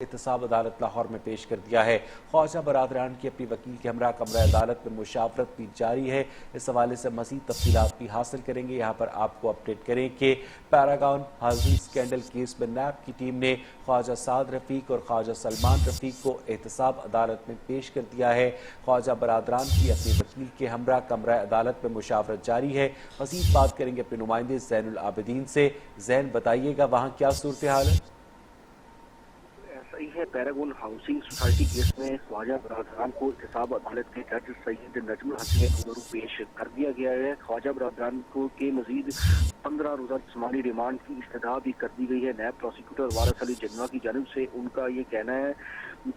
احتساب عدالت لاہور میں پیش کر دیا ہے۔ خواجہ برادران کی اپنی وکیل کے ہمراہ کمرہ عدالت میں مشاورت بھی جاری ہے۔ اس حوالے سے مزید تفصیلات بھی حاصل کریں گے۔ یہاں پر آپ کو اپڈیٹ کریں کہ پیراگون ہاؤسنگ اسکینڈل کیس میں نیب کی ٹیم نے خواجہ سعد رفیق اور خواجہ سلمان رفیق کو احتساب عدالت میں پیش کر دیا ہے۔ خواجہ برادران کی اپنی وکیل کے ہمراہ کمرہ عدالت میں مشاورت جاری ہے۔ مزید بات کریں گے اپنے نمائندے زین العابدین سے۔ زین، بتائیے گا وہاں کیا صورتحال ہے؟ صحیح ہے، پیراگون ہاؤسنگ سوسائٹی کیس میں خواجہ برادران کو احتساب عدالت کے جج سید نجم الحق کے روبرو پیش کر دیا گیا ہے۔ خواجہ برادران کو کے مزید 15 روزہ جسمانی ریمانڈ کی استدعا بھی کر دی گئی ہے۔ نیب پروسیکیوٹر وارث علی جنوا کی جانب سے ان کا یہ کہنا ہے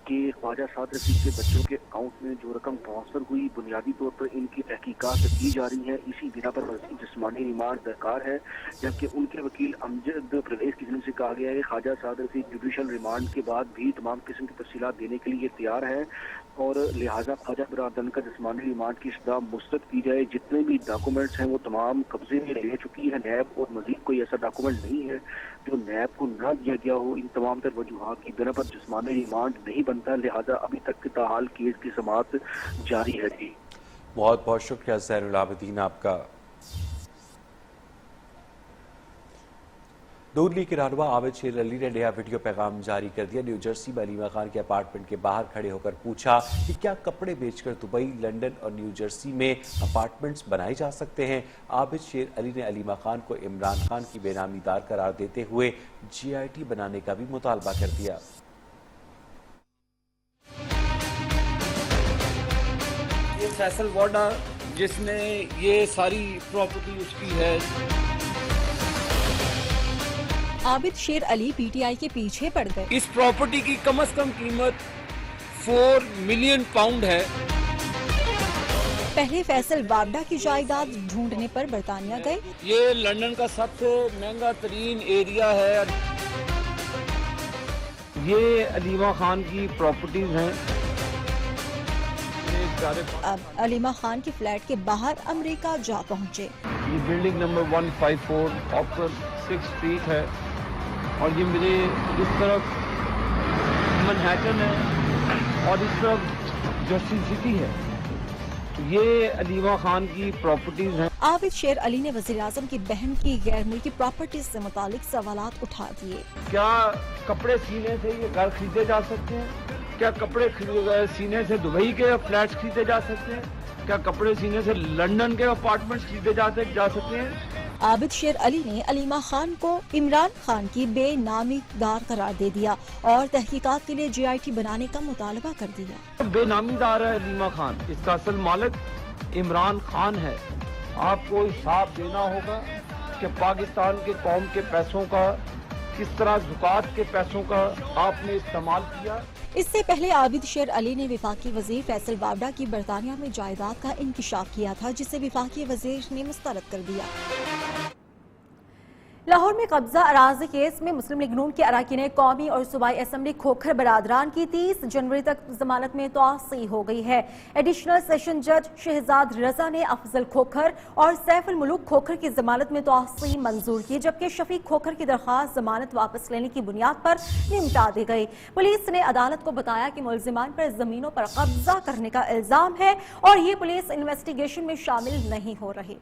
کہ خواجہ سعد رفیق کے بچوں کے اکاؤنٹ میں جو رقم ٹرانسفر ہوئی بنیادی طور پر ان کی تحقیقات کی جا رہی ہیں، اسی بنا پر مزید جسمانی ریمانڈ درکار ہے، جبکہ ان کے وکیل امجد پرویز کی جانب سے کہا گیا ہے کہ خواجہ سعد رفیق جوڈیشل ریمانڈ کے بعد بھی تمام قسم کی تفصیلات دینے کے لیے تیار ہیں اور لہٰذا خواجہ برادران کا جسمانی ریمانڈ کی استدعا مسترد کی جائے۔ جتنے بھی ڈاکومنٹس ہیں وہ تمام قبضے میں لے چکی ہے نیب، اور مزید کوئی ایسا ڈاکومنٹ نہیں ہے جو نیب کو نہ دیا گیا ہو۔ ان تمام تر وجوہات کی بنا پر جسمانی ریمانڈ نہیں بنتا، لہٰذا ابھی تک تاحال کیس کی سماعت جاری ہے۔ جی بہت بہت شکریہ زین العابدین آپ کا۔ نون لیگ کے رہنما عابد شیر علی نے نیا ویڈیو پیغام جاری کر دیا۔ نیو جرسی میں علیمہ خان کے اپارٹمنٹ کے باہر کھڑے ہو کر پوچھا کہ کیا کپڑے بیچ کر دبئی، لنڈن اور نیو جرسی میں اپارٹمنٹس بنائے جا سکتے ہیں؟ عابد شیر علی نے علیمہ خان کو عمران خان کی بے نامی دار قرار دیتے ہوئے GIT بنانے کا بھی مطالبہ کر دیا۔ یہ فیصل واڈا جس نے یہ ساری پراپرٹی اس کی ہے۔ عابد شیر علی PTI کے پیچھے پڑ گئے۔ اس پراپرٹی کی کم از کم قیمت 4 ملین پاؤنڈ ہے۔ پہلے فیصل واڈا کی جائیداد ڈھونڈنے پر برطانیہ گئے۔ یہ لندن کا سب سے مہنگا ترین ایریا ہے۔ یہ علیمہ خان کی پراپرٹیز ہیں۔ اب علیمہ خان کے فلیٹ کے باہر امریکہ جا پہنچے۔ یہ بلڈنگ نمبر 154 آپر 6 اسٹریٹ ہے اور یہ میرے اس طرف منہیٹن ہے اور اس طرف جرسی سٹی ہے۔ یہ علیمہ خان کی پراپرٹیز ہیں۔ عابد شیر علی نے وزیراعظم کی بہن کی غیر ملکی پراپرٹیز سے متعلق سوالات اٹھا دیے۔ کیا کپڑے سینے سے یہ گھر خریدے جا سکتے ہیں؟ کیا کپڑے سینے سے دبئی کے فلیٹس خریدے جا سکتے ہیں؟ کیا کپڑے سینے سے لندن کے اپارٹمنٹس خریدے جا سکتے ہیں؟ عابد شیر علی نے علیمہ خان کو عمران خان کی بے نامی دار قرار دے دیا اور تحقیقات کے لیے GIT بنانے کا مطالبہ کر دیا۔ بے نامی دار ہے علیمہ خان، اس کا اصل مالک عمران خان ہے۔ آپ کو حساب دینا ہوگا کہ پاکستان کے قوم کے پیسوں کا کس طرح زکوٰۃ کے پیسوں کا آپ نے استعمال کیا۔ اس سے پہلے عابد شیر علی نے وفاقی وزیر فیصل واڈا کی برطانیہ میں جائیداد کا انکشاف کیا تھا، جسے وفاقی وزیر نے مسترد کر دیا۔ لاہور میں قبضہ اراضی کیس میں مسلم لیگ نون کے اراکین قومی اور صوبائی اسمبلی کھوکھر برادران کی 30 جنوری تک ضمانت میں توسیع ہو گئی ہے۔ ایڈیشنل سیشن جج شہزاد رضا نے افضل کھوکھر اور سیف الملوک کھوکھر کی ضمانت میں توسیع منظور کی، جبکہ شفیق کھوکھر کی درخواست ضمانت واپس لینے کی بنیاد پر نمٹا دی گئی۔ پولیس نے عدالت کو بتایا کہ ملزمان پر زمینوں پر قبضہ کرنے کا الزام ہے اور یہ پولیس انویسٹیگیشن میں شامل نہیں ہو رہی۔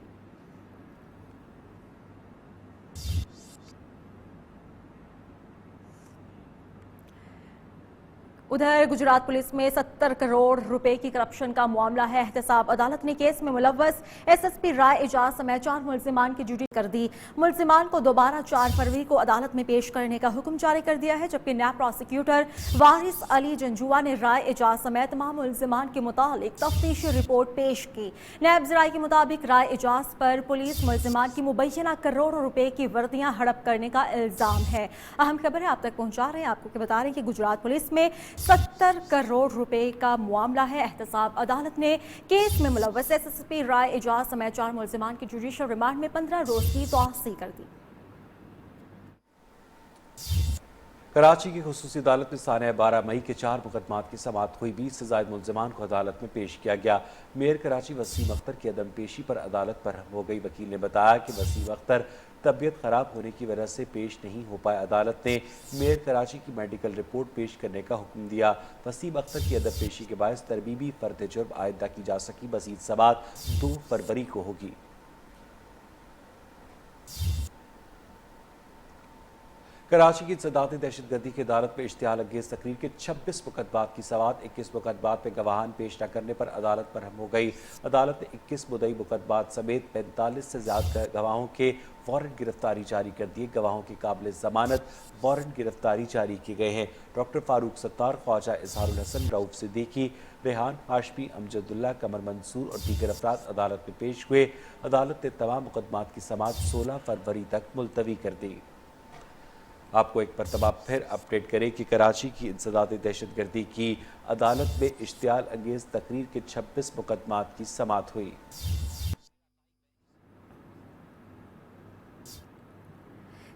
ادھر گجرات پولیس میں 70 کروڑ روپے کی کرپشن کا معاملہ ہے۔ احتساب عدالت نے کیس میں ملوث SSP رائے اعجاز سمیت 4 ملزمان کی ڈیوٹی کر دی۔ ملزمان کو دوبارہ 4 فروری کو عدالت میں پیش کرنے کا حکم جاری کر دیا ہے، جبکہ نیب پروسیکیوٹر وارث علی جنجوا نے رائے اعجاز سمیت تمام ملزمان کے متعلق تفتیشی رپورٹ پیش کی۔ نیب ذرائع کے مطابق رائے اعجاز پر پولیس ملزمان کی مبینہ کروڑوں روپے کی وردیاں ہڑپ کرنے کا الزام ہے۔ اہم خبر ہے آپ تک پہنچا رہے ہیں، آپ کو بتا رہے ہیں کہ گجرات پولیس میں 70 کروڑ روپے کا معاملہ ہے۔ احتساب عدالت نے کیس میں ملوث SSP رائے اعجاز سمیت 4 ملزمان کی جوڈیشل ریمانڈ میں 15 روز کی توسیع کر دی۔ کراچی کی خصوصی عدالت میں سانحہ 12 مئی کے 4 مقدمات کی سماعت ہوئی۔ 20 سے زائد ملزمان کو عدالت میں پیش کیا گیا۔ میئر کراچی وسیم اختر کی عدم پیشی پر عدالت پر ہو گئی۔ وکیل نے بتایا کہ وسیم اختر तबीयत खराब होने की वजह से पेश नहीं हो पाए। अदालत ने मेयर कराची की मेडिकल रिपोर्ट पेश करने का हुक्म दिया। वसीम अख्तर की अदब पेशी के बायस तरबीबी फर्द जुर्म आइंदा की जा सकी। मजीद समाअत 2 फरवरी को होगी। कराची की इंसदादी दहशतगर्दी की अदालत में इश्तिहाल अंगेज तकरीर के 26 मुकदमात की समाअत 21 मुकदमात में गवाहान पेश न करने पर अदालत पर हम हो गई। अदालत ने 21 मुद्दई मुकदमात समेत 45 से ज्यादा गवाहों के वारंट गिरफ्तारी जारी कर दिए। गवाहों की काबिल जमानत वारंट गिरफ्तारी जारी किए गए हैं। डॉक्टर फारूक सत्तार, ख्वाजा इजहारुल हसन, रऊफ सिद्दीकी, रेहान हाशमी, अमजदुल्ला, कमर मंसूर और दीगर अफराद अदालत में पेश हुए। अदालत ने तमाम मुकदमात की समाअत 16 फरवरी तक मुलतवी कर दी। आपको एक मरतबा फिर अपडेट करें कि कराची की इंसदादी दहशतगर्दी की अदालत में इश्तिहाल अंगेज तकरीर के 26 मुकदमात की समाअत हुई।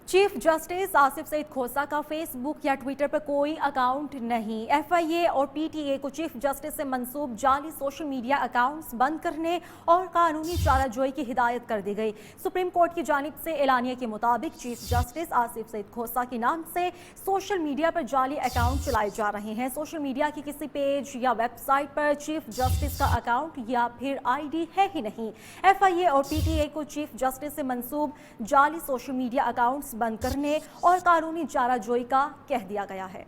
चीफ जस्टिस आसिफ सईद खोसा का फेसबुक या ट्विटर पर कोई अकाउंट नहीं। एफआईए और पीटीए को चीफ जस्टिस से मंसूब जाली सोशल मीडिया अकाउंट्स बंद करने और कानूनी चाराजोई की हिदायत कर दी गई। सुप्रीम कोर्ट की जानिब से एलानिया के मुताबिक चीफ जस्टिस आसिफ सईद खोसा के नाम से सोशल मीडिया पर जाली अकाउंट चलाए जा रहे हैं। सोशल मीडिया की किसी पेज या वेबसाइट पर चीफ जस्टिस का अकाउंट या फिर आईडी है ही नहीं। एफआईए और पीटीए को चीफ जस्टिस से मंसूब जाली सोशल मीडिया अकाउंट्स बंद करने और कानूनी चाराजोई का कह दिया गया है।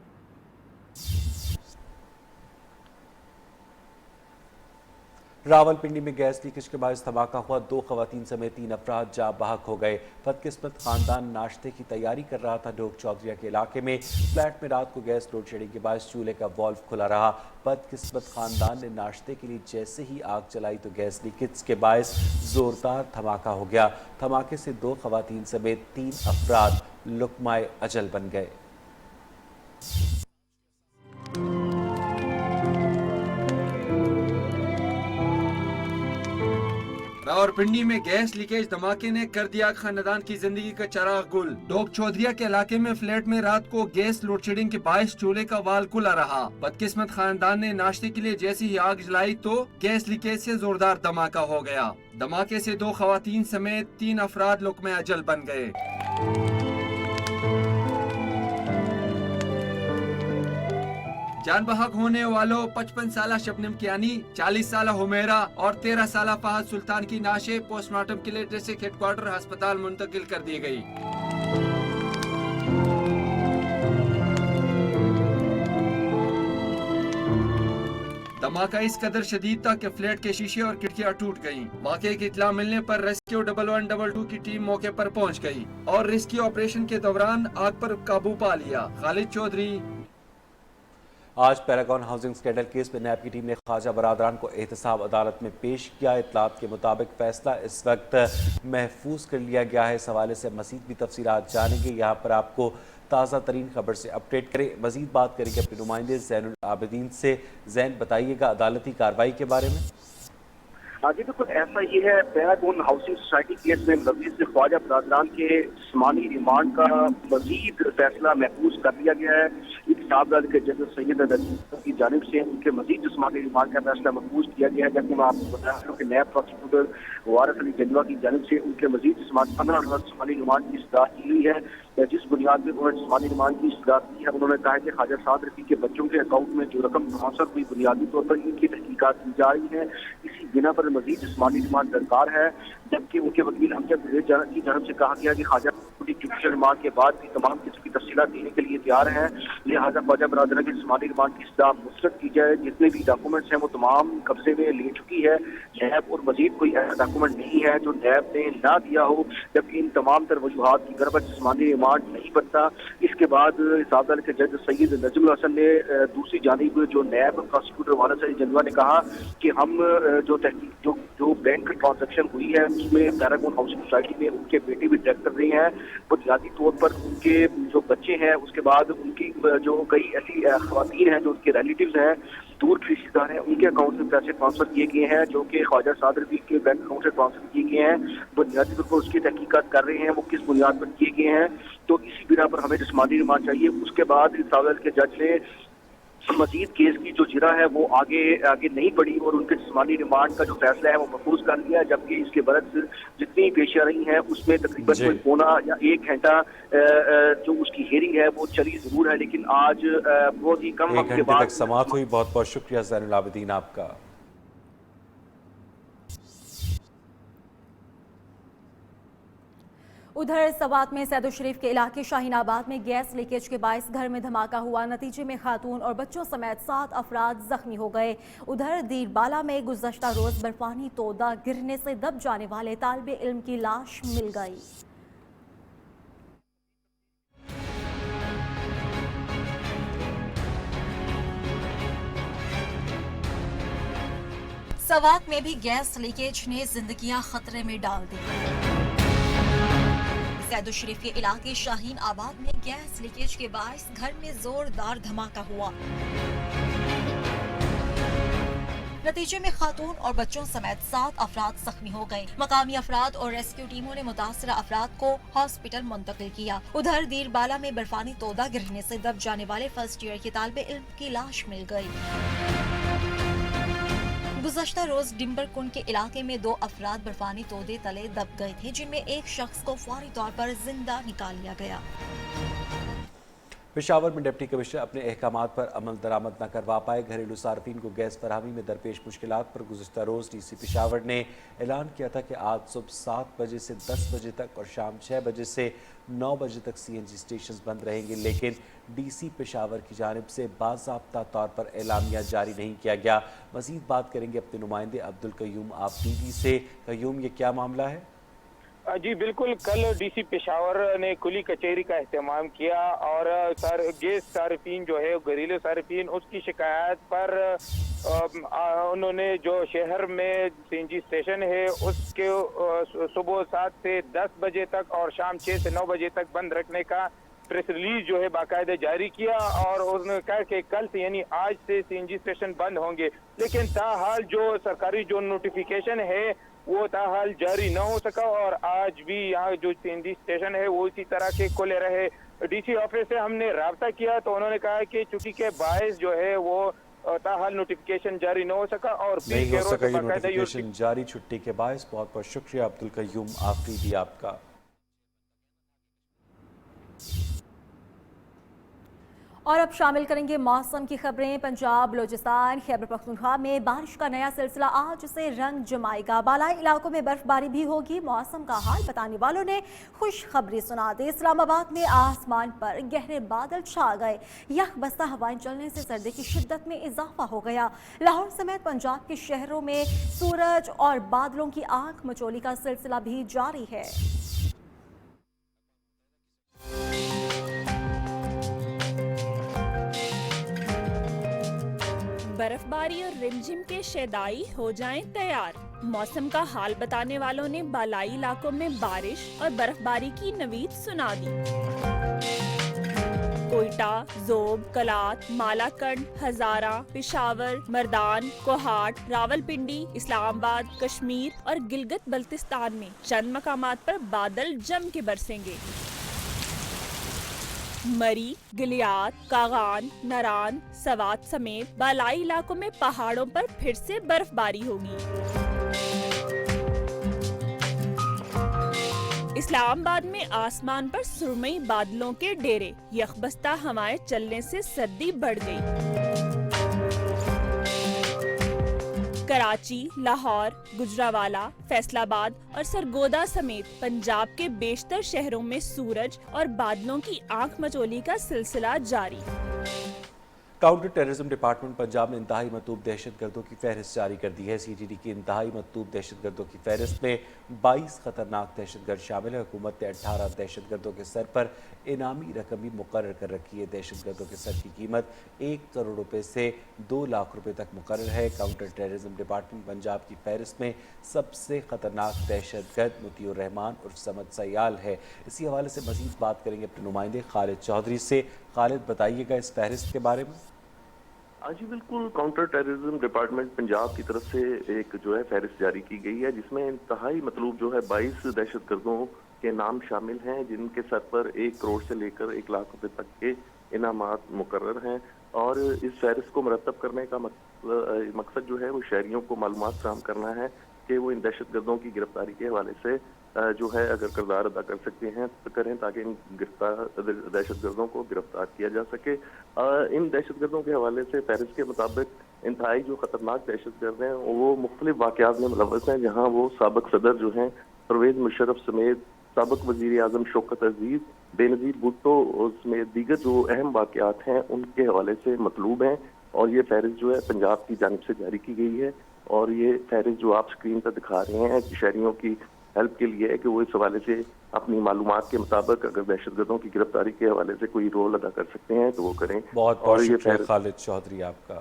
रावलपिंडी में गैस लीकेज के बायस धमाका हुआ। 2 खवातीन समेत 3 अफराद जाँ बहक हो गए। बदकिस्मत खानदान नाश्ते की तैयारी कर रहा था। ढोक चौधरिया के इलाके में फ्लैट में रात को गैस लोड शेडिंग के बायस चूल्हे का वाल्व खुला रहा। बदकिस्मत खानदान ने नाश्ते के लिए जैसे ही आग चलाई तो गैस लीकेज के बायस जोरदार धमाका हो गया। धमाके से 2 खवातीन समेत 3 अफराद लुकमाए अजल बन गए। रावलपिंडी में गैस लीकेज धमाके ने कर दिया खानदान की जिंदगी का चिराग गुल। डोक चौधरिया के इलाके में फ्लैट में रात को गैस लोड शेडिंग के बायस चूल्हे का वाल्व खुला रहा। बदकिस्मत खानदान ने नाश्ते के लिए जैसी ही आग जलाई तो गैस लीकेज से जोरदार धमाका हो गया। धमाके से 2 खवातीन समेत 3 अफराद लुकमे अजल बन गए। जान बहक होने वालों 55 साला शबनम कियानी, 40 साला हुमेरा और 13 साला फहद सुल्तान की नाशे पोस्टमार्टम के लिए डिस्ट्रिक्ट हेडक्वार्टर अस्पताल मुंतकिल कर दी गई। धमाका इस कदर शदीद था कि फ्लैट के शीशे और खिड़कियां टूट गईं। वाक़े की इत्तला मिलने पर रेस्क्यू 1122 की टीम मौके पर पहुंच गई और रेस्क्यू ऑपरेशन के दौरान आग पर काबू पा लिया। खालिद चौधरी। आज पैरागॉन हाउसिंग स्कैंडल केस में नैब की टीम ने ख्वाजा बरादरान को एहतसाब अदालत में पेश किया। इत्तलात के मुताबिक फैसला इस वक्त महफूज कर लिया गया है। इस हवाले से मजीद भी तफसीलात जानेंगे। यहाँ पर आपको ताज़ा तरीन खबर से अपडेट करें। मजीद बात करेंगे अपने नुमाइंदे ज़ैनुल आबिदीन से। ज़ैन, बताइएगा अदालती कार्रवाई के बारे में। जी बिल्कुल ऐसा ही है। पैरागॉन हाउसिंग सोसाइटी केस में मुलव्विस ख्वाजा बरादरान के जिस्मानी रिमांड का मजीद फैसला महफूज कर लिया गया है। इंतजाम के जज सैयद की जानिब से उनके मजीद जिस्मानी रिमांड का फैसला महफूज किया गया है। जबकि मैं आपको बता रहा हूँ कि नैब प्रोसिक्यूटर वारिस अली जलवा की जानिब से उनके मजीद 15 जिस्मानी रिमांड की इस्तदा की हुई है। जिस बुनियाद पर उन्होंने जिस्मानी रिमांड की इस्तदा की है, उन्होंने कहा कि ख्वाजा साद रफीक के बच्चों के अकाउंट में जो रकम ट्रांसफर हुई बुनियादी तौर पर इनकी तहकीकात की जा रही है। इसी बिना पर मजीद जिस्मानी रिमांड दरकार है। जबकि उनके वकील अमजद की जानिब से कहा गया कि ख्वाजा जुडिशल रिमांड के बाद भी तमाम किस्म की तफसीलात देने के लिए तैयार है। लिहाजा ख्वाजा बरादरान के जिस्मानी रिमांड की इस्तदा मुस्तरद की जाए। जितने भी डॉक्यूमेंट्स हैं वो तमाम कब्जे में ले चुकी है नैब, और मजीद कोई ऐसा डॉक्यूमेंट नहीं है जो नैब ने ना दिया हो। जबकि इन तमाम तर वजूहात की गरबत जिस्मानी रिमांड नहीं बनता। इसके बाद हिसाब के जज सैयद नजमुल हसन ने दूसरी जानिब जो नैब प्रोसिक्यूटर वारिस अली जलवा ने कहा कि हम जो बैंक ट्रांजैक्शन हुई है उसमें पैरागॉन हाउसिंग सोसाइटी में उनके बेटे भी डायरेक्टर रहे हैं। बुनियादी तौर पर उनके जो बच्चे हैं, उसके बाद उनकी जो कई ऐसी खवातीन हैं जो उनके रिलेटिव्स हैं, दूर के रिश्तेदार हैं, उनके अकाउंट में पैसे ट्रांसफर किए गए हैं जो कि ख्वाजा साद रफीक के बैंक अकाउंट से ट्रांसफर किए गए हैं। बुनियादी तौर पर उसकी तहकीकात कर रहे हैं वो किस बुनियाद पर किए गए हैं। तो इसी बिना पर हमें जिस्मानी रिमांड चाहिए। उसके बाद इस के जज ने मजीद केस की जो जिरा है वो आगे नहीं बढ़ी और उनके जिस्मानी रिमांड का जो फैसला है वो महफूज कर लिया, जबकि इसके बरक्स जितनी पेशियां रही हैं उसमें तकरीबन कोई पौना या 1 घंटा जो उसकी हेयरिंग है वो चली जरूर है, लेकिन आज बहुत ही कम वक्त के बाद समाप्त हुई। बहुत बहुत शुक्रिया ज़ैनुल आबिदीन आपका। उधर सवात में सैदुल शरीफ के इलाके शाहीनाबाद में गैस लीकेज के बायस घर में धमाका हुआ। नतीजे में खातून और बच्चों समेत 7 अफराद जख्मी हो गए। उधर दीरबाला में गुज़श्ता रोज बर्फानी तोदा गिरने से दब जाने वाले तालिब इल्म की लाश मिल गई। सवात में भी गैस लीकेज ने जिंदगियां खतरे में डाल दी। सैदुल शरीफ के इलाके शाहीन आबाद में गैस लीकेज के बायस घर में जोरदार धमाका हुआ। नतीजे में खातून और बच्चों समेत 7 अफराद जख्मी हो गए। मकामी अफराद और रेस्क्यू टीमों ने मुतासरा अफराद को हॉस्पिटल मुंतकिल किया। उधर दीरबाला में बर्फानी तोदा गिरने से दब जाने वाले फर्स्ट ईयर के तालिब इल्म की लाश मिल गई। गुज़श्ता रोज डिम्बर कुंड के इलाके में 2 अफराद बर्फानी तोदे तले दब गए थे, जिनमें एक शख्स को फौरी तौर पर जिंदा निकाल लिया गया। पेशावर में डिप्टी कमिश्नर अपने अहकामात पर अमल दरामद न करवा पाए। घरेलू सार्फिन को गैस फराहमी में दरपेश मुश्किलात पर गुज़श्ता रोज़ DC पेशावर ने ऐलान किया था कि आज सुबह 7 बजे से 10 बजे तक और शाम 6 बजे से 9 बजे तक CNG स्टेशन बंद रहेंगे, लेकिन DC पेशावर की जानिब से बाज़ाब्ता तौर पर एलामिया जारी नहीं किया गया। मज़ीद बात करेंगे अपने नुमाइंदे अब्दुल कयूम आफरीदी से। कयूम, ये क्या मामला है? जी बिल्कुल, कल DC पेशावर ने कुली कचहरी का एहतमाम किया और गैस सार्फिन जो है घरेलू सार्फिन उसकी शिकायत पर उन्होंने जो शहर में CNG स्टेशन है उसके सुबह 7 से 10 बजे तक और शाम 6 से 9 बजे तक बंद रखने का प्रेस रिलीज जो है बाकायदा जारी किया और उन्होंने कहा कि कल से यानी आज से CNG स्टेशन बंद होंगे, लेकिन ताहाल जो सरकारी जो नोटिफिकेशन है वो ताहाल जारी न हो सका और आज भी यहाँ जो CNG स्टेशन है वो इसी तरह के खुले रहे। DC ऑफिस से हमने राब्ता किया तो उन्होंने कहा कि छुट्टी के बायस जो है वो ताहाल नोटिफिकेशन जारी न हो सका और नहीं हो सका ये नोटिफिकेशन जारी छुट्टी के बायस। बहुत बहुत शुक्रिया अब्दुल कयूम आफरीदी आपका। और अब शामिल करेंगे मौसम की खबरें। पंजाब, बलोचिस्तान, खैबर पख्तूनख्वा में बारिश का नया सिलसिला आज से रंग जमाएगा। बालाई इलाकों में बर्फबारी भी होगी। मौसम का हाल बताने वालों ने खुशखबरी सुना दी। इस्लामाबाद में आसमान पर गहरे बादल छा गए। यख बस्ता हवाएं चलने से सर्दी की शिद्दत में इजाफा हो गया। लाहौर समेत पंजाब के शहरों में सूरज और बादलों की आंख मचोली का सिलसिला भी जारी है। बर्फबारी और रिमझिम के शेदाई हो जाएं तैयार। मौसम का हाल बताने वालों ने बालाई इलाकों में बारिश और बर्फबारी की नवीद सुना दी। कोयटा, जोब, कलात, मालाकंड, हजारा, पेशावर, मर्दान, कोहाट, रावलपिंडी, इस्लामाबाद, कश्मीर और गिलगित बल्तिस्तान में चंद मकामात पर बादल जम के बरसेंगे। मरी, गिलियात, कागान, नरान, सवात समेत बालाई इलाकों में पहाड़ों पर फिर से बर्फबारी होगी। इस्लामाबाद में आसमान पर सुरमई बादलों के डेरे। यखबस्ता हवाएं चलने से सर्दी बढ़ गई। कराची, लाहौर, गुजरावाला, फैसलाबाद और सरगोदा समेत पंजाब के बेशतर शहरों में सूरज और बादलों की आंख मचोली का सिलसिला जारी। काउंटर टेररिज्म डिपार्टमेंट पंजाब ने इंतहाई मतूब दहशतगर्दों की फहरिस्त जारी कर दी है। CTD की इंतहाई मतूब दहशतगर्दों की फहरिस्त में 22 खतरनाक दहशतगर्द शामिल है। हुकूमत ने 18 दहशतगर्दों के सर पर इनामी रकम भी मुकर्रर कर रखी है। दहशतगर्दों के सर की कीमत 1 करोड़ रुपए से 2 लाख रुपए तक मुकर्रर है। काउंटर टेररिज्म डिपार्टमेंट पंजाब की फहरिस्त में सबसे खतरनाक दहशतगर्द मुतीउर रहमान उर्फ समद सयाल है। इसी हवाले से मजीद बात करेंगे अपने नुमाइंदे खालिद चौधरी से। खालिद, बताइएगा इस फहरिस्त के बारे में। जी बिल्कुल, काउंटर टेररिज्म डिपार्टमेंट पंजाब की तरफ से एक जो है फहरिस्त जारी की गई है, जिसमें इंतहाई मतलूब जो है 22 दहशतगर्दों के नाम शामिल हैं, जिनके सर पर 1 करोड़ से लेकर 1 लाख रुपए तक के इनामात मुकर्रर हैं। اور اس فہرست کو مرتب کرنے کا مقصد جو ہے وہ شہریوں کو معلومات فراہم کرنا ہے کہ وہ ان دہشت گردوں کی گرفتاری کے حوالے سے جو ہے اگر کردار ادا کر سکتے ہیں تو کریں تاکہ ان دہشت گردوں کو گرفتار کیا جا سکے۔ ان دہشت گردوں کے حوالے سے فہرست کے مطابق انتہائی جو خطرناک دہشت گرد ہیں وہ مختلف واقعات میں ملوث ہیں، جہاں وہ سابق صدر جو ہیں پرویز مشرف سمیت سابق وزیر اعظم شوکت عزیز، بے نظیر بھٹو سمیت دیگر جو اہم واقعات ہیں ان کے حوالے سے مطلوب ہیں، اور یہ فہرست جو ہے پنجاب کی جانب سے جاری کی گئی ہے۔ اور یہ فہرست جو آپ اسکرین پر دکھا رہے ہیں شہریوں کی ہیلپ کے لیے ہے کہ وہ اس حوالے سے اپنی معلومات کے مطابق اگر دہشت گردوں کی گرفتاری کے حوالے سے کوئی رول ادا کر سکتے ہیں تو وہ کریں۔ بہت بہت شکریہ خالد چودھری آپ کا۔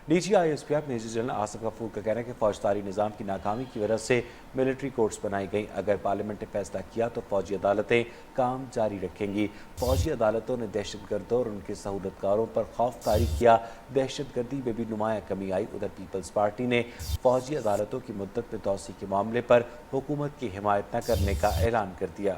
D G I S P F major general Asif Ghafoor کا کہنا ہے کہ فوجداری نظام کی ناکامی کی وجہ سے ملٹری کورٹس بنائی گئیں، اگر پارلیمنٹ نے فیصلہ کیا تو فوجی عدالتیں کام جاری رکھیں گی۔ فوجی عدالتوں نے دہشت گردوں اور ان کے سہولت کاروں پر خوف طاری کیا، دہشت گردی میں بھی نمایاں کمی آئی۔ ادھر پیپلز پارٹی نے فوجی عدالتوں کی مدت میں توسیع کے معاملے پر حکومت کی حمایت نہ کرنے کا اعلان کر دیا۔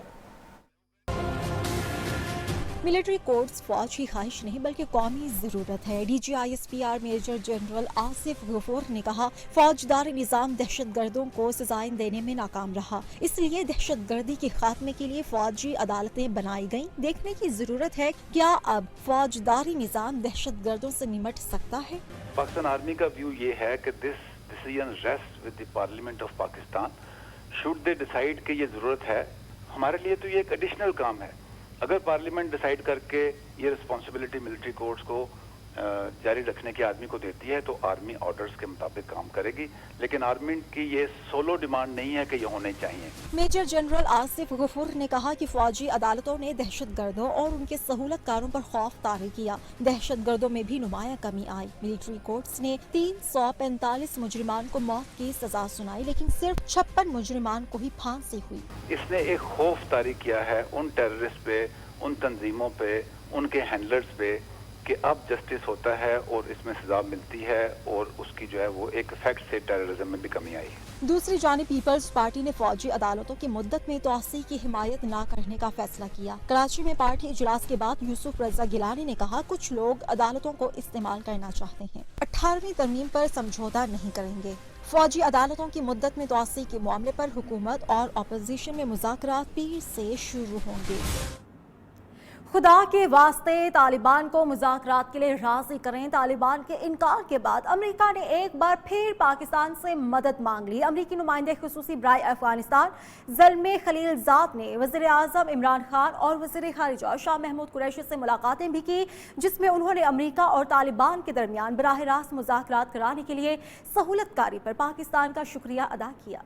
ملٹری کورٹس فوج کی خواہش نہیں بلکہ قومی ضرورت ہے۔ D G I S P R major general Asif Ghafoor نے کہا فوجداری نظام دہشت گردوں کو سزائیں دینے میں ناکام رہا، اس لیے دہشت گردی کے خاتمے کے لیے فوجی عدالتیں بنائی گئیں۔ دیکھنے کی ضرورت ہے کیا اب فوجداری نظام دہشت گردوں سے نمٹ سکتا ہے۔ پاکستان آرمی کا ویو یہ ہے کہ this decision rest with the parliament of Pakistan, should they decide کہ یہ ضرورت ہے، ہمارے لیے تو یہ ایک ایڈیشنل کام ہے۔ اگر پارلیمنٹ ڈیسائیڈ کر کے یہ رسپانسبلٹی ملٹری کورٹس کو جاری رکھنے کی آرمی کو دیتی ہے تو آرمی آرڈرز کے مطابق کام کرے گی، لیکن آرمی کی یہ سولو ڈیمانڈ نہیں ہے کہ یہ ہونے چاہیے۔ میجر جنرل آصف غفور نے کہا کہ فوجی عدالتوں نے دہشت گردوں اور ان کے سہولت کاروں پر خوف طاری کیا، دہشت گردوں میں بھی نمایاں کمی آئی۔ ملٹری کورٹس نے 345 مجرمان کو موت کی سزا سنائی، لیکن صرف 56 مجرمان کو ہی پھانسی ہوئی۔ اس نے ایک خوف طاری کیا ہے ان ٹیررسٹ پہ، ان تنظیموں پہ، ان کے ہینڈلرز پہ کہ اب جسٹس ہوتا ہے اور اس میں سزا ملتی ہے، اور اس کی جو ہے وہ ایک افیکٹ سے ٹیررزم میں بھی کمی آئی ہے۔ دوسری جانب پیپلز پارٹی نے فوجی عدالتوں کی مدت میں توسیع کی حمایت نہ کرنے کا فیصلہ کیا۔ کراچی میں پارٹی اجلاس کے بعد یوسف رضا گیلانی نے کہا کچھ لوگ عدالتوں کو استعمال کرنا چاہتے ہیں، 18ویں ترمیم پر سمجھوتہ نہیں کریں گے۔ فوجی عدالتوں کی مدت میں توسیع کے معاملے پر حکومت اور اپوزیشن میں مذاکرات پیر سے شروع ہوں گے۔ خدا کے واسطے طالبان کو مذاکرات کے لیے راضی کریں۔ طالبان کے انکار کے بعد امریکہ نے ایک بار پھر پاکستان سے مدد مانگ لی۔ امریکی نمائندے خصوصی برائے افغانستان زلمے خلیل زاد نے وزیر اعظم عمران خان اور وزیر خارجہ شاہ محمود قریشی سے ملاقاتیں بھی کی، جس میں انہوں نے امریکہ اور طالبان کے درمیان براہ راست مذاکرات کرانے کے لیے سہولت کاری پر پاکستان کا شکریہ ادا کیا۔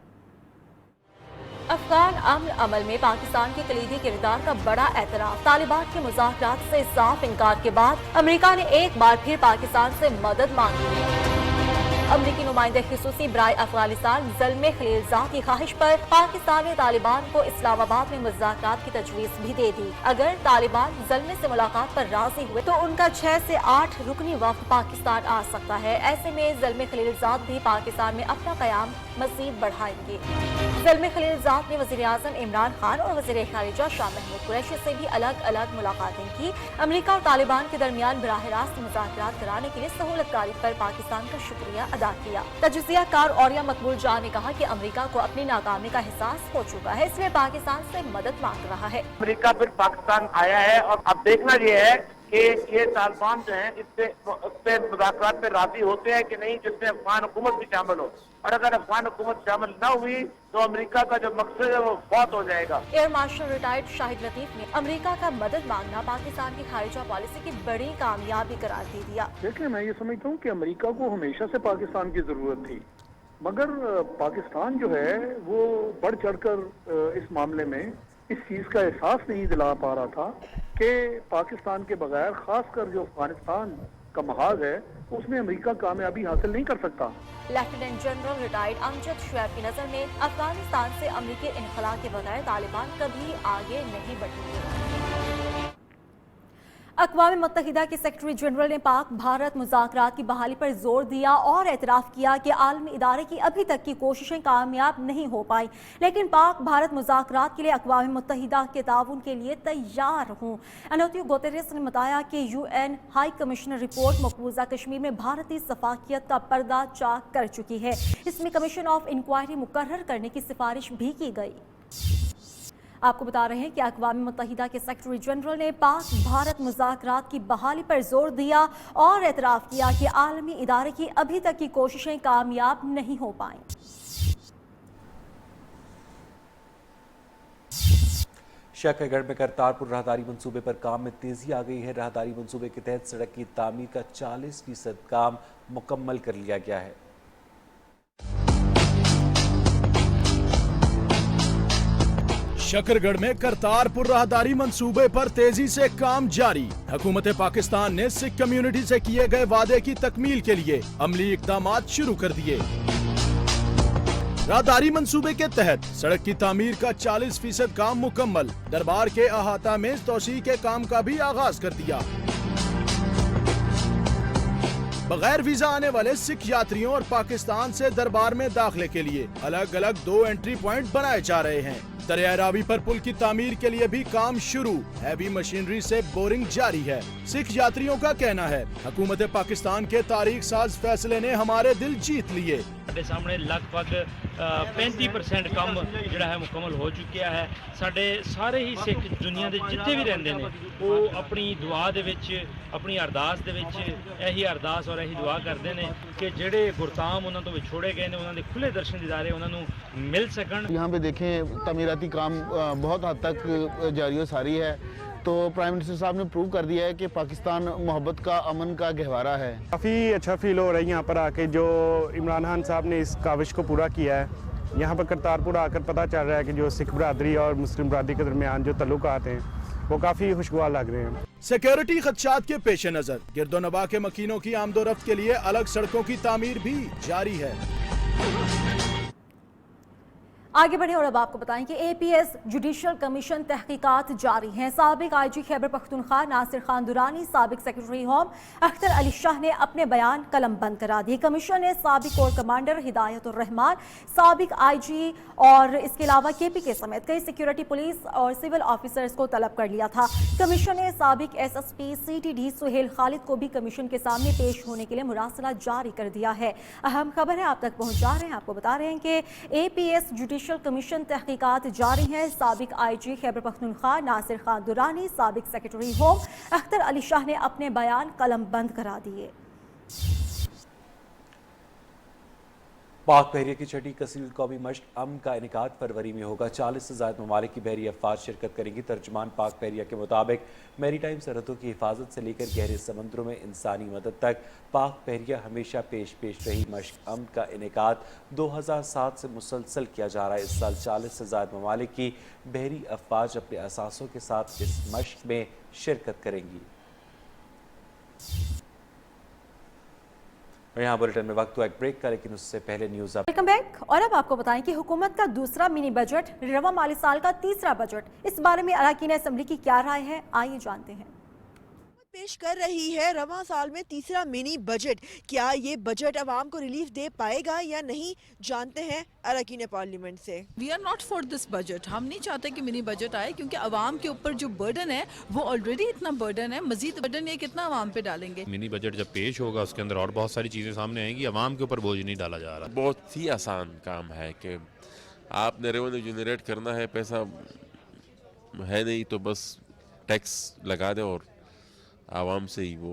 افغان امن عمل میں پاکستان کے کلیدی کردار کا بڑا اعتراف۔ طالبان کے مذاکرات سے صاف انکار کے بعد امریکہ نے ایک بار پھر پاکستان سے مدد مانگی ہے۔ امریکی نمائندے خصوصی برائے افغانستان زلمے خلیل زاد کی خواہش پر پاکستان نے طالبان کو اسلام آباد میں مذاکرات کی تجویز بھی دے دی۔ اگر طالبان زلمے سے ملاقات پر راضی ہوئے تو ان کا 6 سے 8 رکنی وفد پاکستان آ سکتا ہے۔ ایسے میں زلمے خلیل زاد بھی پاکستان میں اپنا قیام مزید بڑھائیں گے۔ زلمے خلیل زاد نے وزیر اعظم عمران خان اور وزیر خارجہ شاہ محمود قریشی سے بھی الگ الگ ملاقاتیں کی۔ امریکہ اور طالبان کے درمیان براہ راست مذاکرات کرانے کے لیے سہولت کاری پر پاکستان کا شکریہ ادا کیا۔ تجزیہ کار اوریا مقبول جان نے کہا کہ امریکہ کو اپنی ناکامی کا احساس ہو چکا ہے، اس لیے پاکستان سے مدد مانگ رہا ہے۔ امریکہ پھر پاکستان آیا ہے اور اب دیکھنا یہ ہے کہ یہ طالبان جو ہیں اس پہ مذاکرات پہ راضی ہوتے ہیں کہ نہیں، جس میں افغان حکومت بھی شامل ہو، اور اگر افغان حکومت شامل نہ ہوئی تو امریکہ کا جو مقصد ہے وہ فوت ہو جائے گا۔ ایئر مارشل ریٹائرڈ شاہد لطیف نے امریکہ کا مدد مانگنا پاکستان کی خارجہ پالیسی کی بڑی کامیابی قرار دے دیا۔ دیکھیں، میں یہ سمجھتا ہوں کہ امریکہ کو ہمیشہ سے پاکستان کی ضرورت تھی، مگر پاکستان جو ہے وہ بڑھ چڑھ کر اس معاملے میں اس چیز کا احساس نہیں دلا پا رہا تھا کہ پاکستان کے بغیر، خاص کر جو افغانستان کا محاذ ہے، اس میں امریکہ کامیابی حاصل نہیں کر سکتا۔ لیفٹیننٹ جنرل ریٹائرڈ امجد شعیب کی نظر میں افغانستان سے امریکی انخلا کے بغیر طالبان کبھی آگے نہیں بڑھیں گے۔ अक़वाम मुत्तहिदा के सेक्रेटरी जनरल ने पाक भारत मुज़ाकरात की बहाली पर जोर दिया और एतराफ़ किया कि आलमी इदारे की अभी तक की कोशिशें कामयाब नहीं हो पाई, लेकिन पाक भारत मुज़ाकरात के लिए अक़वाम मुत्तहिदा के ताउन के लिए तैयार हूँ। एंटोनियो गुतेरेस ने बताया कि UN हाई कमिश्नर रिपोर्ट मकबूजा कश्मीर में भारतीय सफाकियत का पर्दा चाक कर चुकी है। इसमें कमीशन ऑफ इंक्वायरी मुकर्रर करने की सिफारिश भी की गई। आपको बता रहे हैं कि अक़वाम मुत्तहिदा के सेक्रेटरी जनरल ने पाक भारत मुज़ाकरात की बहाली पर जोर दिया और एतराफ़ किया कि आलमी इदारे की अभी तक की कोशिशें कामयाब नहीं हो पाईं। शक्करगढ़ में करतारपुर राहदारी मंसूबे पर काम में तेजी आ गई है। राहदारी मंसूबे के तहत सड़क की तामीर का 40% काम मुकम्मल कर लिया गया है। शक्करगढ़ में करतारपुर राहदारी मंसूबे पर तेजी से काम जारी। हुकूमत पाकिस्तान ने सिख कम्युनिटी से किए गए वादे की तकमील के लिए अमली इक़दामात शुरू कर दिए। राहदारी मंसूबे के तहत सड़क की तामीर का 40% काम मुकम्मल। दरबार के अहाता में तोसी के काम का भी आगाज कर दिया। बगैर वीजा आने वाले सिख यात्रियों और पाकिस्तान से दरबार में दाखिले के लिए अलग अलग 2 एंट्री पॉइंट बनाए जा रहे हैं। दरिया रावी पर पुल की तामीर के लिए भी काम शुरू। हैवी मशीनरी से बोरिंग जारी है। सिख यात्रियों का कहना है, हुकूमत पाकिस्तान के तारीख साज फैसले ने हमारे दिल जीत लिए। ਸਾਡੇ ਸਾਹਮਣੇ ਲਗਭਗ 35% ਕੰਮ ਜਿਹੜਾ ਹੈ ਮੁਕੰਮਲ ਹੋ ਚੁੱਕਿਆ ਹੈ। ਸਾਡੇ ਸਾਰੇ ਹੀ ਸਿੱਖ ਦੁਨੀਆ ਦੇ ਜਿੱਥੇ ਵੀ ਰਹਿੰਦੇ ਨੇ ਉਹ ਆਪਣੀ ਦੁਆ ਦੇ ਵਿੱਚ, ਆਪਣੀ ਅਰਦਾਸ ਦੇ ਵਿੱਚ ਇਹੀ ਅਰਦਾਸ ਔਰ ਇਹੀ ਦੁਆ ਕਰਦੇ ਨੇ ਕਿ ਜਿਹੜੇ ਗੁਰਤਾਮ ਉਹਨਾਂ ਤੋਂ ਵਿਛੋੜੇ ਗਏ ਨੇ ਉਹਨਾਂ ਦੇ ਖੁੱਲੇ ਦਰਸ਼ਨ ਦੀਦਾਰੇ ਉਹਨਾਂ ਨੂੰ ਮਿਲ ਸਕਣ। यहाँ पे देखें तमीराती काम बहुत हद तक जारी व सारी है, तो प्राइम मिनिस्टर साहब ने प्रूव कर दिया है कि पाकिस्तान मोहब्बत का, अमन का गहवारा है। काफ़ी अच्छा फील हो रहा है यहाँ पर आके, जो इमरान खान साहब ने इस काविश को पूरा किया है। यहाँ पर करतारपुर आकर पता चल रहा है कि जो सिख बरादरी और मुस्लिम बरादरी के दरमियान जो तल्लुकात हैं वो काफ़ी खुशगवार लग रहे हैं। सिक्योरिटी खदशात के पेश नज़र गिरदोनवा के मकीनों की आमदोरफ्त के लिए अलग सड़कों की तामीर भी जारी है। आगे बढ़े और अब आपको बताएं कि APS जुडिशल कमीशन तहकीकात जारी हैं। साबिक IG खैबर पख्तूनख्वा नासिर खान दुरानी, साबिक सेक्रेटरी होम अख्तर अली शाह ने अपने बयान कलम बंद करा दिए। कमीशन ने साबिक कोर कमांडर हिदायतुर रहमान, साबिक IG और इसके अलावा KPK समेत कई सिक्योरिटी, पुलिस और सिविल ऑफिसर्स को तलब कर लिया था। कमीशन ने साबिक SSP CTD सुहेल खालिद को भी कमीशन के सामने पेश होने के लिए मुरासला जारी कर दिया है। अहम खबर है आप तक पहुंचा रहे हैं। आपको बता रहे हैं कि APS जुडिशल कमीशन तहकीकात जारी है। साबिक IG खैबर पख्तूनख्वा नासिर खान दुरानी, साबिक सेक्रेटरी होम अख्तर अली शाह ने अपने बयान कलम बंद करा दिए। पाक बहरिया की छठी कसीर कौमी मश्क अमन का इनेकाद फरवरी में होगा। 40 से ज़ायद ममालिक की बहरी अफवाज शिरकत करेंगी। तर्जुमान पाक बहरिया के मुताबिक मैरी टाइम सरहदों की हिफाजत से लेकर गहरे समंदरों में इंसानी मदद तक पाक बहरिया हमेशा पेश रही। मश्क अमन का इनेकाद 2007 से मुसलसल किया जा रहा है। इस साल 40 से ज़ायद ममालिक की बहरी अफवाज अपने असासों के साथ इस मश्क में शिरकत करेंगी। यहाँ बुलेटिन में वक्त हुआ एक ब्रेक का, लेकिन उससे पहले न्यूज़ अप। Welcome back. और अब आपको बताएं कि हुकूमत का दूसरा मिनी बजट, रवा माली साल का तीसरा बजट, इस बारे में अरकान असेंबली की क्या राय है, आइए जानते हैं। पेश कर रही है रवां साल में तीसरा मिनी बजट। क्या ये बजट अवाम को रिलीफ दे पाएगा या नहीं, जानते हैं अरकान पार्लियामेंट से। We are not for this budget. हम नहीं चाहते कि मिनी बजट आए, क्योंकि अवाम के ऊपर जो बर्डन है वो ऑलरेडी इतना बर्डन है, मजीद बर्डन ये कितना अवाम पे डालेंगे। मिनी बजट जब पेश होगा उसके अंदर और बहुत सारी चीज़ें सामने आएंगी। अवाम के ऊपर बोझ नहीं डाला जा रहा। बहुत ही आसान काम है कि आपने रेवेन्यू जनरेट करना है, पैसा है नहीं तो बस टैक्स लगा दें और आवाम से ही वो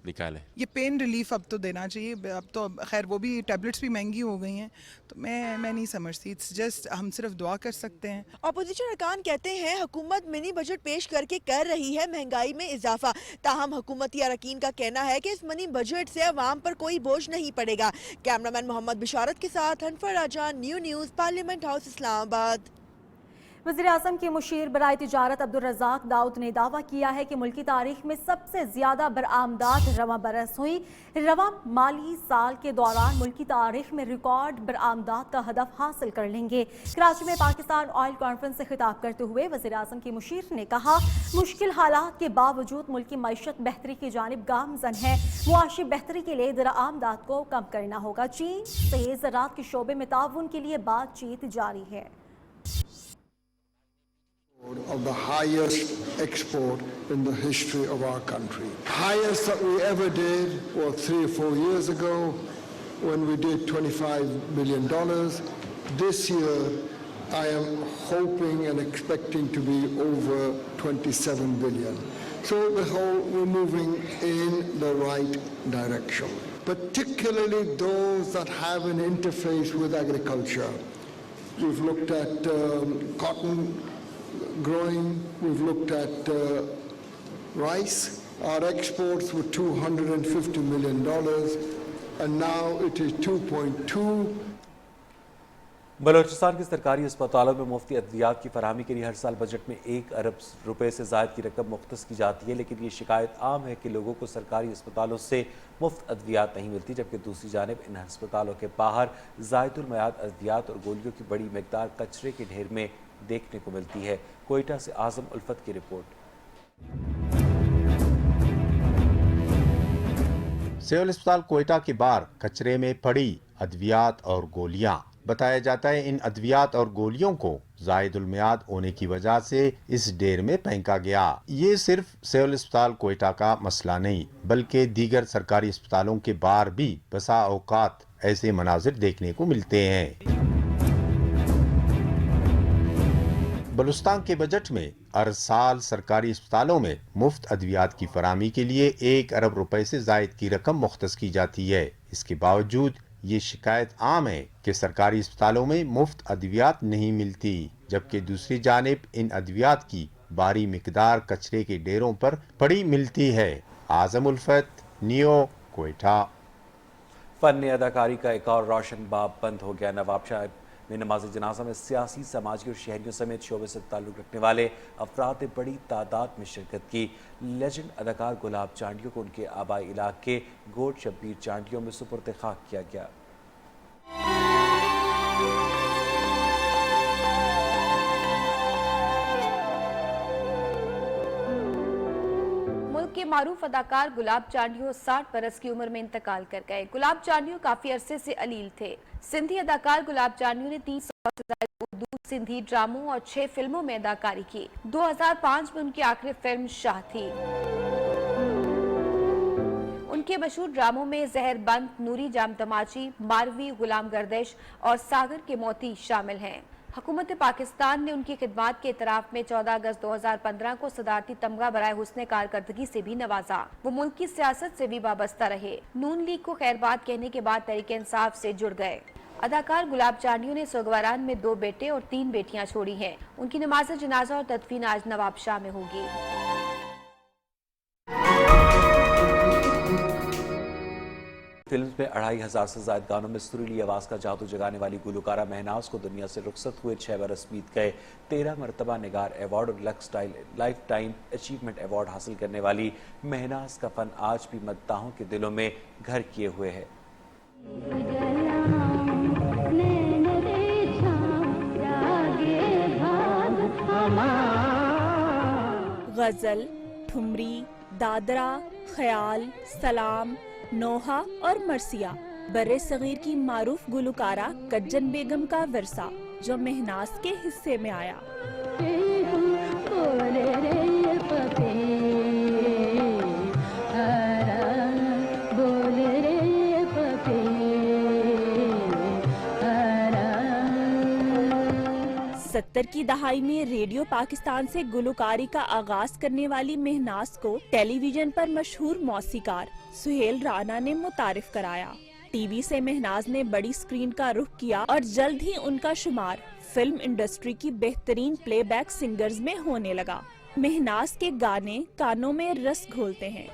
निकालें। ये पेन रिलीफ अब तो देना चाहिए। अब तो खैर वो भी टैबलेट्स भी महंगी हो गई हैं, तो मैं नहीं समझती। इट्स जस्ट हम सिर्फ दुआ कर सकते हैं। अपोजिशन अरकान कहते हैं हुकूमत मिनी बजट पेश करके कर रही है महंगाई में इजाफा। ताहम हुकूमती अरकान का कहना है कि इस मिनी बजट से अवाम पर कोई बोझ नहीं पड़ेगा। कैमरामैन मोहम्मद बिशारत के साथ हनफर Raja, new news, parliament house, Islamabad. वज़ीर-ए-आज़म के मुशीर बराए तिजारत अब्दुल रज़ाक दाऊद ने दावा किया है कि मुल्की तारीख में सबसे ज़्यादा बरामदात रवां बरस हुई। रवां माली साल के दौरान मुल्की तारीख में रिकॉर्ड बरामदात का हदफ हासिल कर लेंगे। कराची में पाकिस्तान ऑयल कॉन्फ्रेंस से खिताब करते हुए वज़ीर-ए-आज़म के मुशीर ने कहा, मुश्किल हालात के बावजूद मुल्क की मईशत बेहतरी की जानिब गामज़न है। मुआशी बेहतरी के लिए बरामदात को कम करना होगा। चीन से ज़राअत के शोबे में ताउन के लिए बातचीत जारी है। Of the highest export in the history of our country. Highest that we ever did was 3 or 4 years ago when we did $25 billion. This year I am hoping and expecting to be over 27 billion. So we're moving in the right direction. Particularly those that have an interface with agriculture. We've looked at cotton growing, we've looked at rice. Our exports were $250 million and now it is 2.2. Balochistan के सरकारी अस्पतालों में मुफ्ती अद्वियात की फराहमी के लिए हर साल budget में 1 अरब रुपए से ज़ायद की रकम मुख्तस की जाती है, लेकिन ये शिकायत आम है कि लोगों को सरकारी अस्पतालों से मुफ्त अद्वियात नहीं मिलती, जबकि दूसरी जानिब इन अस्पतालों के बाहर ज़ायदुल मयाद अद्वियात और गोलियों की बड़ी मिकदार कचरे के ढेर में देखने को मिलती है। कोयटा से आज़म उल्फत की रिपोर्ट। सिविल अस्पताल कोयटा के बाहर कचरे में पड़ी अद्वियात और गोलियां। बताया जाता है इन अद्वियात और गोलियों को ज़ायदुल मियाद होने की वजह से इस ढेर में फेंका गया। ये सिर्फ सिविल अस्पताल कोयटा का मसला नहीं, बल्कि दीगर सरकारी अस्पतालों के बाहर भी बसा औकात ऐसे मनाजिर देखने को मिलते हैं। बलूचिस्तान के बजट में हर साल सरकारी अस्पतालों में मुफ्त अद्वियात की फराहमी के लिए 1 अरब रुपए से ज़ायद की रकम मुख्तस की जाती है। इसके बावजूद ये शिकायत आम है कि सरकारी अस्पतालों में मुफ्त अद्वियात नहीं मिलती, जबकि दूसरी जानिब इन अद्वियात की भारी मिकदार कचरे के ढेरों पर पड़ी मिलती है। आज़म उल्फत, नियो, कोयटा। फन अदाकारी का एक और रोशन बाब बंद हो गया। नवाबशाह में नमाज जनाजा में सियासी, समाजी और शहरियों समेत शोबे से ताल्लुक़ रखने वाले अफराद ने बड़ी तादाद में शिरकत की। लेजेंड अदाकार गुलाब चांडियों को उनके आबाई इलाके गोट शब्बीर चांडियों में सुपुर्द खाक किया गया। मुल्क के मारूफ अदाकार गुलाब चांडियों 60 बरस की उम्र में इंतकाल कर गए। गुलाब चांडियों काफी अरसे से अलील थे। सिंधी अदाकार गुलाब चांडियों ने 300 से ज्यादा उर्दू सिंधी ड्रामों और 6 फिल्मों में अदाकारी की। 2005 में उनकी आखिरी फिल्म शाह थी। उनके मशहूर ड्रामों में जहरबंद, नूरी जाम तमाची, मारवी, गुलाम गर्दिश और सागर के मोती शामिल हैं। हुकूमत पाकिस्तान ने उनकी खिदमात के इतराफ में 14 अगस्त 2015 को सदारती तमगा बराए हुस्ने कारकर्दगी से भी नवाजा। वो मुल्क की सियासत से भी वाबस्ता रहे। नून लीग को खैरबाद कहने के बाद तहरीक इंसाफ से जुड़ गए। अदाकार गुलाब चांडियों ने सोगवारान में 2 बेटे और 3 बेटियां छोड़ी हैं। उनकी नमाज जनाजा और तदफीन आज नवाबशाह में होगी। फिल्म में 2500 से ज्यादा गानों में सुरीली आवाज का जादू जगाने वाली गुलकारा महनाज को दुनिया से रुखसत हुए 6 बरस बीत गए। 13 मरतबा निगार अवार्ड और लाइफ टाइम अचीवमेंट अवार्ड हासिल करने वाली महनाज का फन आज भी मद्दाहों के दिलों में घर किए हुए है। गजल, ठुमरी, दादरा, ख्याल, सलाम, नोहा और मरसिया बर्रे सगीर की मारूफ गुलकारा कज्जन बेगम का विरसा जो महनाज के हिस्से में आया। सत्तर की दहाई में रेडियो पाकिस्तान से गुलकारी का आगाज करने वाली महनाज को टेलीविजन पर मशहूर मौसीकार सुहेल राना ने मुतारिफ कराया। टीवी से महनाज ने बड़ी स्क्रीन का रुख किया और जल्द ही उनका शुमार फिल्म इंडस्ट्री की बेहतरीन प्लेबैक सिंगर्स में होने लगा। महनाज के गाने कानों में रस घोलते हैं।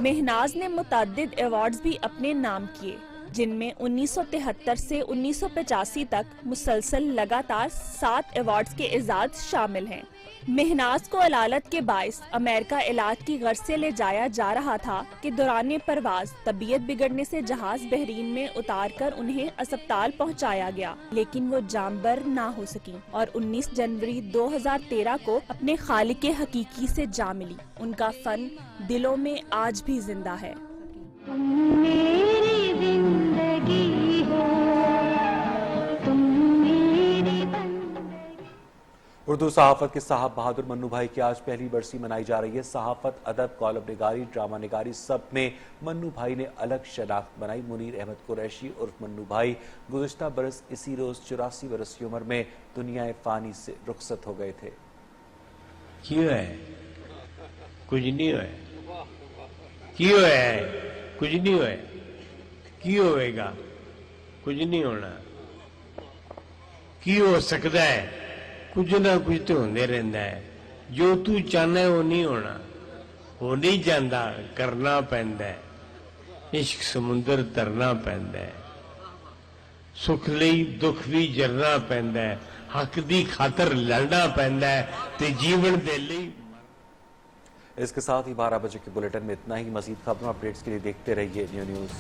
महनाज ने मुतअद्दिद अवार्ड्स भी अपने नाम किए, जिनमें 1973 से 1985 तक मुसलसल लगातार 7 अवार्ड्स के एजाज शामिल हैं। महनाज को अलालत के बाइस अमेरिका इलाज की गर्ज से ले जाया जा रहा था कि दौरान परवाज तबीयत बिगड़ने से जहाज बहरीन में उतारकर उन्हें अस्पताल पहुंचाया गया, लेकिन वो जामबर ना हो सकी और 19 जनवरी 2013 को अपने खालिक हकीकी से जा मिली। उनका फन दिलों में आज भी जिंदा है। उर्दू सहाफत के साहब बहादुर मन्नू भाई की आज पहली बरसी मनाई जा रही है। सहाफत, अदब, कॉलम निगारी, ड्रामा निगारी सब में मन्नू भाई ने अलग शनाख्त बनाई। मुनीर अहमद कुरैशी उर्फ मन्नू भाई गुज़िश्ता बरस इसी रोज 84 बरस की उम्र में दुनिया फानी से रुखसत हो गए थे। क्यों है? कुछ नहीं है। क्यों है? कुछ नहीं है। क्यों होएगा? कुछ नहीं होना। क्यों हो सकता है? कुछ ना कुछ तो होने रहता है। जो तू चाहना है वो नहीं होना, हो नहीं जाता, करना पैंदा है। इश्क समुंदर तरना पैंदा है, सुख लई दुख भी जरना पैंदा है, हक दी खातर लड़ना पैंदा है ते जीवन दे लई। इसके साथ ही 12 बजे के बुलेटिन में इतना ही। मजीद खबरों अपडेट्स के लिए देखते रहिए न्यू न्यूज़।